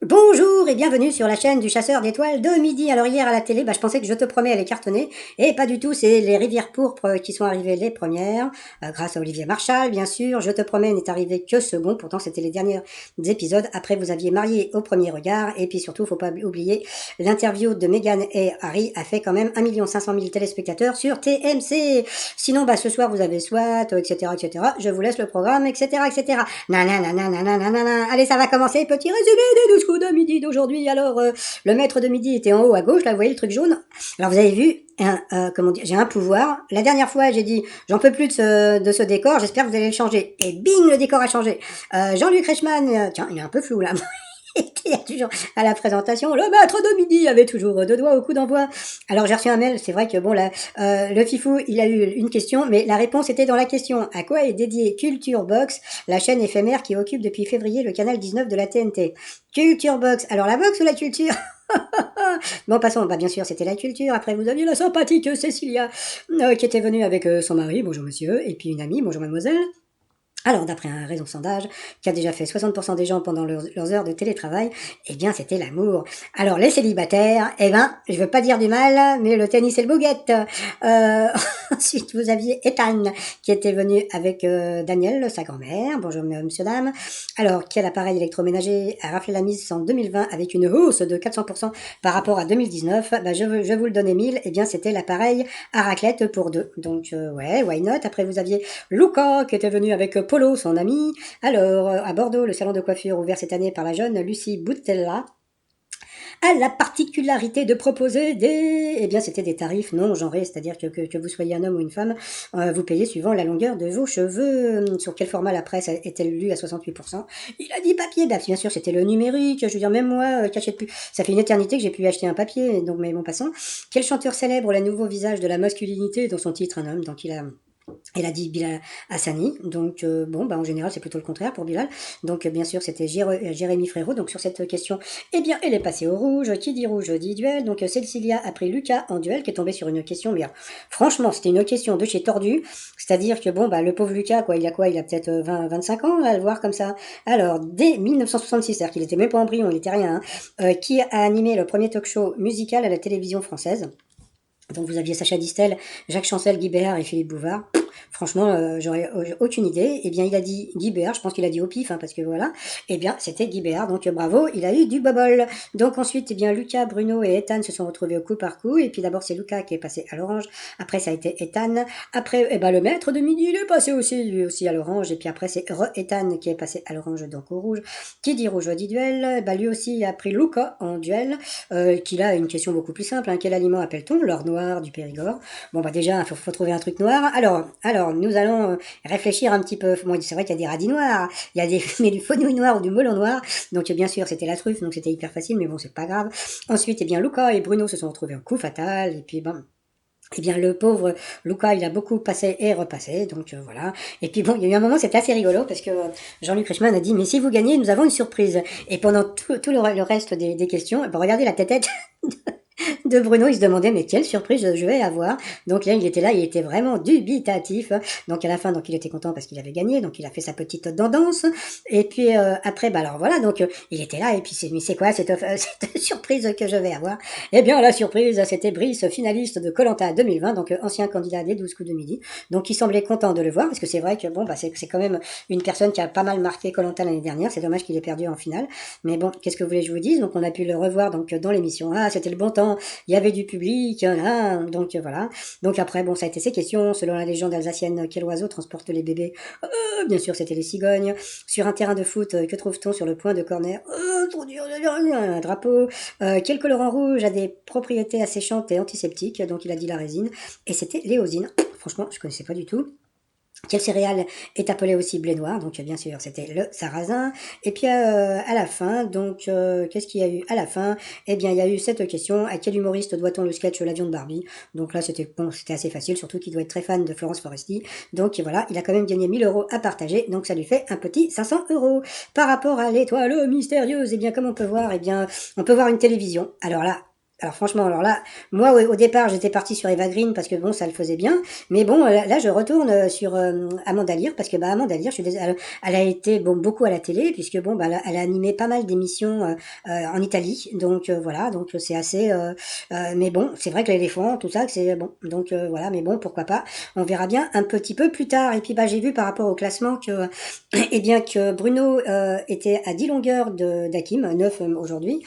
Bonjour et bienvenue sur la chaîne du chasseur d'étoiles de midi. Alors hier à la télé, je pensais que Je te promets elle est cartonnée et pas du tout, c'est les Rivières pourpres qui sont arrivées les premières, grâce à Olivier Marchal bien sûr. Je te promets n'est arrivé que second, pourtant c'était les derniers épisodes. Après vous aviez Marié au premier regard et puis surtout faut pas oublier l'interview de Meghan et Harry a fait quand même 1 500 000 téléspectateurs sur TMC. Sinon ce soir vous avez SWAT, etc. etc. Je vous laisse le programme, etc. etc. Nanana. Allez, ça va commencer. Petit résumé des 12 coups de midi d'aujourd'hui. Alors, le maître de midi était en haut à gauche. Là, vous voyez le truc jaune. Alors, vous avez vu, comment dire, j'ai un pouvoir. La dernière fois, j'ai dit, j'en peux plus de ce décor. J'espère que vous allez le changer. Et bing, le décor a changé. Jean-Luc Reichmann, tiens, il est un peu flou là. Il y a toujours à la présentation, le maître de midi avait toujours deux doigts au coup d'envoi. Alors j'ai reçu un mail, c'est vrai que bon là, le fifou, il a eu une question, mais la réponse était dans la question. À quoi est dédiée Culture Box, la chaîne éphémère qui occupe depuis février le canal 19 de la TNT? Culture Box, alors la box ou la culture? Bon, passons. Bien sûr, c'était la culture. Après, vous aviez la sympathique Cécilia, qui était venue avec son mari, bonjour monsieur, et puis une amie, bonjour mademoiselle. Alors, d'après un réseau sondage qui a déjà fait 60% des gens pendant leurs heures de télétravail, eh bien, c'était l'amour. Alors, les célibataires, je veux pas dire du mal, mais le tennis et le bouguette. Euh, Ensuite, vous aviez Ethan, qui était venu avec Daniel, sa grand-mère. Bonjour, monsieur, dame. Alors, quel appareil électroménager a raflé la mise en 2020 avec une hausse de 400% par rapport à 2019? Je vous le donnais 1000. Eh bien, c'était l'appareil à raclette pour deux. Donc, ouais, why not? Après, vous aviez Luca, qui était venu avec Polo, son ami. Alors, à Bordeaux, le salon de coiffure ouvert cette année par la jeune Lucie Boutella a la particularité de proposer c'était des tarifs non genrés, c'est-à-dire que vous soyez un homme ou une femme, vous payez suivant la longueur de vos cheveux. Sur quel format la presse est-elle lue à 68%? Il a dit papier, bien sûr, c'était le numérique. Je veux dire, même moi, qui achète plus, ça fait une éternité que j'ai pu acheter un papier, donc, mais bon, passons. Quel chanteur célèbre le nouveau visage de la masculinité dans son titre, un homme, donc il a dit Bilal Hassani, donc en général c'est plutôt le contraire pour Bilal. Donc bien sûr c'était Jérémy Frérot. Donc sur cette question, elle est passée au rouge. Qui dit rouge dit duel. Donc Cécilia a pris Lucas en duel, qui est tombé sur une question, mais franchement c'était une question de chez Tordu. C'est-à-dire que le pauvre Lucas, il a quoi? Il a peut-être 25 ans à le voir comme ça. Alors dès 1966, c'est-à-dire qu'il était même pas embryon, il était rien, qui a animé le premier talk show musical à la télévision française. Donc vous aviez Sacha Distel, Jacques Chancel, Guy Béard et Philippe Bouvard. Franchement, j'aurais aucune idée. Eh bien, il a dit Guy Béard, je pense qu'il a dit au pif, parce que voilà. Eh bien, c'était Guy Béard, donc bravo, il a eu du bobol. Donc ensuite, Lucas, Bruno et Ethan se sont retrouvés au coup par coup. Et puis d'abord, c'est Lucas qui est passé à l'orange. Après, ça a été Ethan. Après, le maître de midi, il est passé aussi, lui aussi à l'orange. Et puis après, c'est Ethan qui est passé à l'orange, donc au rouge. Qui dit rouge dit duel. Lui aussi a pris Lucas en duel, qu'il a une question beaucoup plus simple. Quel aliment appelle-t-on l'or noir du Périgord? Déjà, il faut trouver un truc noir. Alors, nous allons réfléchir un petit peu. Bon, c'est vrai qu'il y a des radis noirs, il y a mais du fenouil noir ou du melon noir. Donc, bien sûr, c'était la truffe, donc c'était hyper facile, mais bon, c'est pas grave. Ensuite, Luca et Bruno se sont retrouvés en coup fatal, et puis le pauvre Luca, il a beaucoup passé et repassé, donc voilà. Et puis il y a eu un moment, c'était assez rigolo, parce que Jean-Luc Reichmann a dit, mais si vous gagnez, nous avons une surprise. Et pendant tout le reste des questions, regardez la tête de Bruno, il se demandait mais quelle surprise je vais avoir. Donc là, il était là, il était vraiment dubitatif. Donc à la fin, il était content parce qu'il avait gagné, donc il a fait sa petite danse. Et puis après, alors voilà, donc il était là et puis mais c'est quoi cette cette surprise que je vais avoir? Eh bien la surprise, c'était Brice, finaliste de Koh-Lanta 2020, donc ancien candidat des 12 coups de midi. Donc il semblait content de le voir parce que c'est vrai que c'est quand même une personne qui a pas mal marqué Koh-Lanta l'année dernière. C'est dommage qu'il ait perdu en finale, mais bon, qu'est-ce que vous voulez que je vous dise? Donc on a pu le revoir dans l'émission. Ah, c'était le bon temps, il y avait du public, donc voilà. Donc après, ça a été ces questions. Selon la légende alsacienne, quel oiseau transporte les bébés? Bien sûr, c'était les cigognes. Sur un terrain de foot, que trouve-t-on sur le point de corner? Trop dur, un drapeau. Quel colorant rouge a des propriétés asséchantes et antiseptiques? Donc il a dit la résine. Et c'était l'éosine. Franchement, je connaissais pas du tout. Quelle céréale est appelée aussi blé noir? Donc bien sûr, c'était le sarrasin. Et puis à la fin, qu'est-ce qu'il y a eu à la fin? Eh bien, il y a eu cette question: à quel humoriste doit-on le sketch L'avion de Barbie? Donc là, c'était assez facile, surtout qu'il doit être très fan de Florence Foresti. Donc voilà, il a quand même gagné 1 000 € à partager, donc ça lui fait un petit 500 €. Par rapport à l'étoile mystérieuse, comme on peut voir, on peut voir une télévision. Alors là, Alors franchement, alors là, moi au départ j'étais partie sur Eva Green parce que bon ça le faisait bien, mais bon là je retourne sur Amanda Lear parce que bah Amanda Lear, elle a été bon beaucoup à la télé puisque bon bah elle a animé pas mal d'émissions en Italie, donc voilà donc c'est assez, mais bon c'est vrai que l'éléphant tout ça que c'est bon donc voilà mais bon pourquoi pas, on verra bien un petit peu plus tard et puis bah j'ai vu par rapport au classement que et bien que Bruno était à 10 longueurs de d'Hakim, 9 aujourd'hui.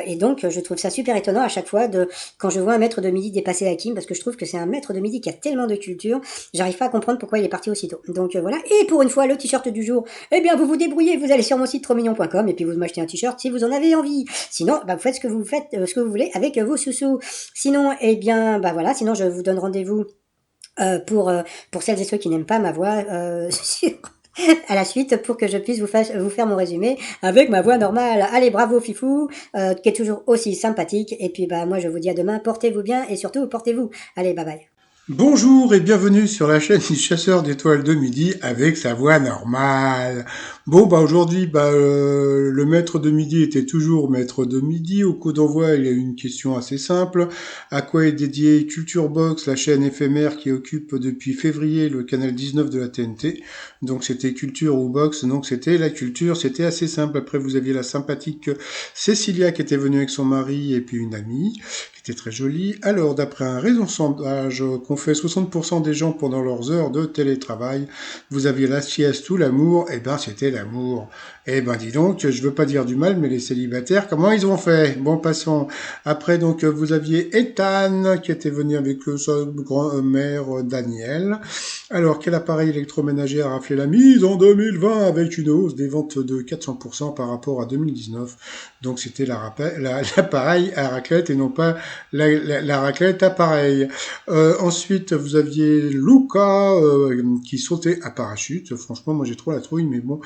Et donc, je trouve ça super étonnant à chaque fois quand je vois un maître de midi dépasser Hakim, parce que je trouve que c'est un maître de midi qui a tellement de culture, j'arrive pas à comprendre pourquoi il est parti aussitôt. Donc voilà. Et pour une fois, le t-shirt du jour, eh bien, vous vous débrouillez, vous allez sur mon site trotsmignon.com et puis vous m'achetez un t-shirt si vous en avez envie. Sinon, bah, vous faites ce que vous voulez avec vos sous-sous. Sinon, eh bien, bah voilà. Sinon, je vous donne rendez-vous pour celles et ceux qui n'aiment pas ma voix à la suite pour que je puisse vous faire mon résumé avec ma voix normale. Allez, bravo Fifou, qui est toujours aussi sympathique. Et puis bah moi je vous dis à demain, portez-vous bien et surtout portez-vous. Allez, bye bye. Bonjour et bienvenue sur la chaîne du chasseur d'étoiles de midi avec sa voix normale. Bon bah aujourd'hui le maître de midi était toujours maître de midi. Au coup d'envoi il y a eu une question assez simple. À quoi est dédiée Culture Box, la chaîne éphémère qui occupe depuis février le canal 19 de la TNT. Donc c'était Culture ou Box, donc c'était la culture, c'était assez simple. Après vous aviez la sympathique Cécilia qui était venue avec son mari et puis une amie. C'était très joli. Alors, d'après un récent sondage qu'ont fait 60% des gens pendant leurs heures de télétravail, vous aviez la sieste ou l'amour, eh ben c'était l'amour. Eh ben dis donc, je veux pas dire du mal, mais les célibataires, comment ils ont fait? Bon, passons. Après, donc, vous aviez Ethan qui était venu avec sa grand-mère Daniel. Alors, quel appareil électroménager a raflé la mise en 2020 avec une hausse des ventes de 400% par rapport à 2019? Donc, c'était l'appareil à raclette et non pas la raclette appareil. Ensuite, vous aviez Luca qui sautait à parachute. Franchement, moi j'ai trop la trouille, mais bon,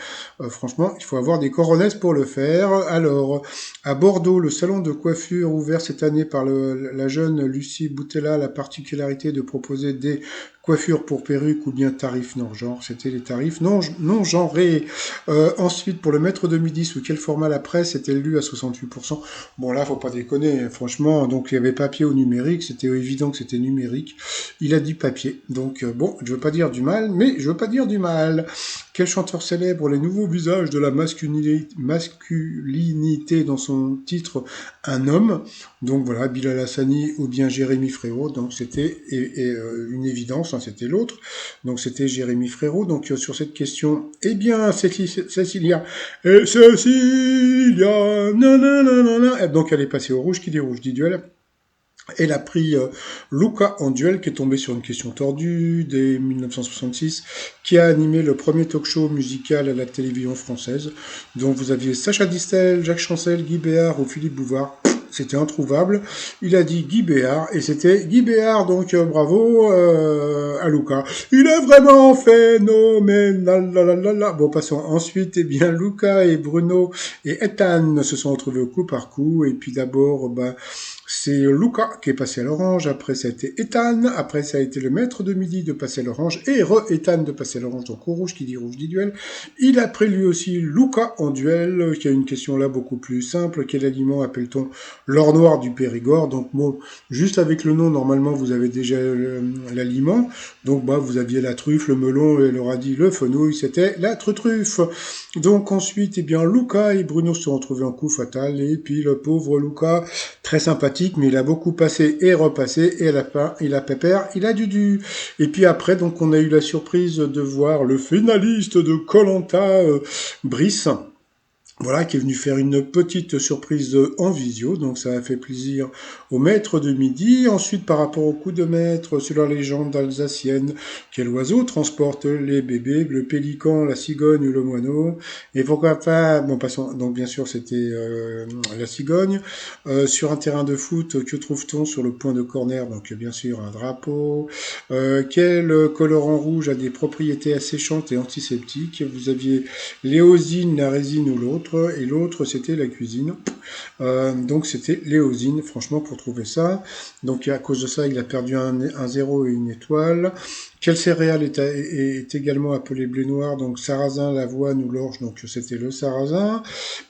franchement, il faut avoir des coronesses pour le faire. Alors, à Bordeaux, le salon de coiffure ouvert cette année par la jeune Lucie Boutella a la particularité de proposer des coiffure pour perruque ou bien tarif non-genre, c'était les tarifs non-genrés. Ensuite, pour le maître de midi, sous quel format la presse est-elle lue à 68%? Bon là, faut pas déconner, franchement, donc il y avait papier ou numérique, c'était évident que c'était numérique. Il a dit papier, donc bon, je veux pas dire du mal, mais je veux pas dire du mal. Quel chanteur célèbre les nouveaux visages de la masculinité dans son titre Un homme? Donc voilà, Bilal Hassani ou bien Jérémy Frérot, donc c'était une évidence, hein, c'était l'autre, donc c'était Jérémy Frérot. Donc sur cette question, eh bien Cécilia, nanana, donc elle est passée au rouge, qui dit rouge dit duel. Elle a pris Luca en duel, qui est tombé sur une question tordue dès 1966, qui a animé le premier talk-show musical à la télévision française. Donc vous aviez Sacha Distel, Jacques Chancel, Guy Béard ou Philippe Bouvard. C'était introuvable. Il a dit Guy Béard, et c'était Guy Béard, donc bravo à Luca. Il est vraiment phénoménal. Bon, passons. Ensuite, eh bien, Luca et Bruno et Ethan se sont retrouvés au coup par coup, et puis d'abord, c'est Luca qui est passé à l'orange, après ça a été Ethan, après ça a été le maître de midi de passer à l'orange, et Ethan de passer à l'orange, donc au rouge qui dit duel. Il a pris lui aussi Luca en duel, qui a une question là beaucoup plus simple, quel aliment appelle-t-on l'or noir du Périgord? Donc bon, juste avec le nom, normalement vous avez déjà l'aliment, donc vous aviez la truffe, le melon, et le radis, le fenouil, c'était la truffe. Donc ensuite, eh bien, Luca et Bruno se sont retrouvés en coup fatal, et puis le pauvre Luca, très sympathique, mais il a beaucoup passé et repassé, et à la fin, il a pépère, il a du. Et puis après, donc, on a eu la surprise de voir le finaliste de koh Brice, voilà, qui est venu faire une petite surprise en visio, donc ça a fait plaisir au maître de midi. Ensuite, par rapport au coup de maître sur la légende alsacienne, quel oiseau transporte les bébés, le pélican, la cigogne ou le moineau? Et pourquoi pas, bon, passons, donc bien sûr c'était la cigogne. Sur un terrain de foot, que trouve-t-on sur le point de corner? Donc bien sûr un drapeau. Quel colorant rouge a des propriétés asséchantes et antiseptiques? Vous aviez l'éosine, la résine ou l'autre. l'autre, et l'autre c'était la cuisine. Donc c'était Léosine, franchement, pour trouver ça. Donc à cause de ça, il a perdu un 0 et une étoile. Quel céréale est également appelé blé noir? Donc sarrasin, l'avoine ou l'orge, donc c'était le sarrasin.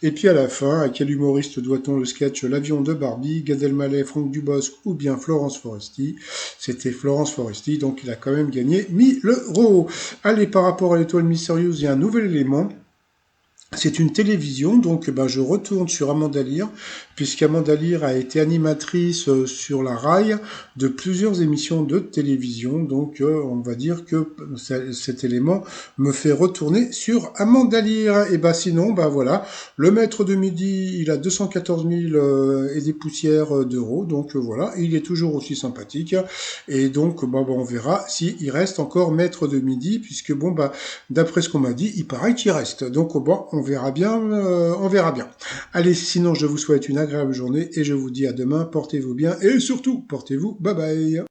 Et puis à la fin, à quel humoriste doit-on le sketch L'avion de Barbie? Gad Elmaleh, Franck Dubosc ou bien Florence Foresti? C'était Florence Foresti, donc il a quand même gagné 1000 euros. Allez, par rapport à l'étoile mystérieuse, il y a un nouvel élément. C'est une télévision, donc je retourne sur Amanda Lear, puisqu'Amanda Lear a été animatrice sur la RAI de plusieurs émissions de télévision, donc on va dire que cet élément me fait retourner sur Amanda Lear. Et sinon, voilà, le maître de midi, il a 214 000 et des poussières d'euros, donc voilà, il est toujours aussi sympathique, et donc on verra s'il reste encore maître de midi, puisque d'après ce qu'on m'a dit, il paraît qu'il reste, donc on verra bien, on verra bien. Allez, sinon je vous souhaite une agréable journée et je vous dis à demain, portez-vous bien et surtout, portez-vous, bye bye.